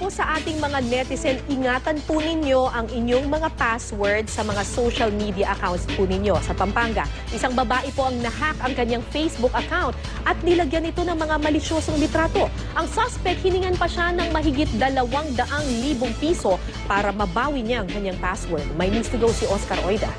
po sa ating mga netizen, ingatan po ninyo ang inyong mga password sa mga social media accounts po ninyo. Sa Pampanga, isang babae po ang nahack ang kanyang Facebook account at nilagyan ito ng mga malisyosong litrato. Ang suspect, hiningan pa siya ng mahigit 200,000 piso para mabawi niya ang kanyang password. May news to go si Oscar Oida.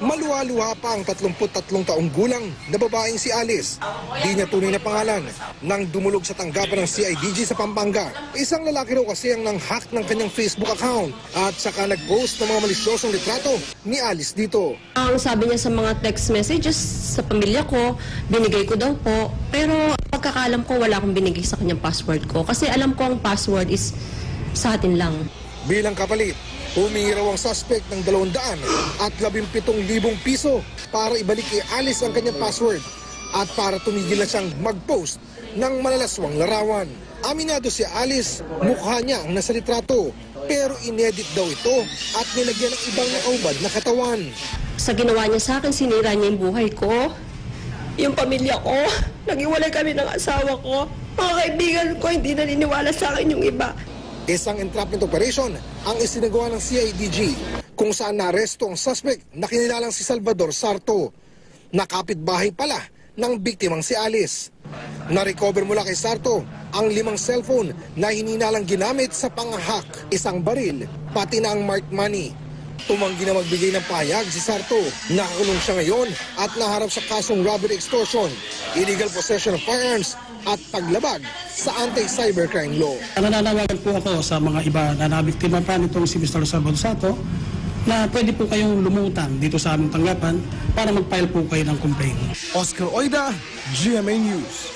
Maluwa-luha pa ang 33 taong gulang na babaeng si Alice. Di niya tunay na pangalan nang dumulog sa tanggapan ng CIDG sa Pampanga. Isang lalaki raw kasi ang nang-hack ng kanyang Facebook account at saka nag-post ng mga malisyosong litrato ni Alice dito. Ang sabi niya sa mga text messages sa pamilya ko, binigay ko daw po. Pero pagkakalam ko, wala akong binigay sa kanyang password ko. Kasi alam ko ang password is sa atin lang. Bilang kapalit, humingi raw ang suspect ng 200 at 17,000 piso para ibalik kay Alice ang kanyang password at para tumigil na siyang mag-post ng malalaswang larawan. Aminado si Alice, mukha niya ang nasa litrato pero inedit daw ito at nilagyan ng ibang nakaubad na katawan. Sa ginawa niya sa akin, sinira niya yung buhay ko, yung pamilya ko, nag-iwalay kami ng asawa ko. Mga kaibigan ko, hindi naniniwala sa akin yung iba. Isang entrapment operation ang isinagawa ng CIDG kung saan naaresto ang suspect na kinilalang si Salvador Sarto. Nakapitbahay pala ng biktimang si Alice. Na-recover mula kay Sarto ang 5 cellphone na hininalang ginamit sa pang-hack, isang baril, pati na ang marked money. Tumanggi na magbigay ng pahayag si Sarto. Nakakulong siya ngayon at naharap sa kasong robbery extortion, illegal possession of firearms at paglabag sa anti-cybercrime law. Nananawagan po ako sa mga iba na nabiktima pa nitong si Mr. Salvador Sarto na pwede po kayong lumutang dito sa aming tanggapan para mag-file po kayo ng complaint. Oscar Oida, GMA News.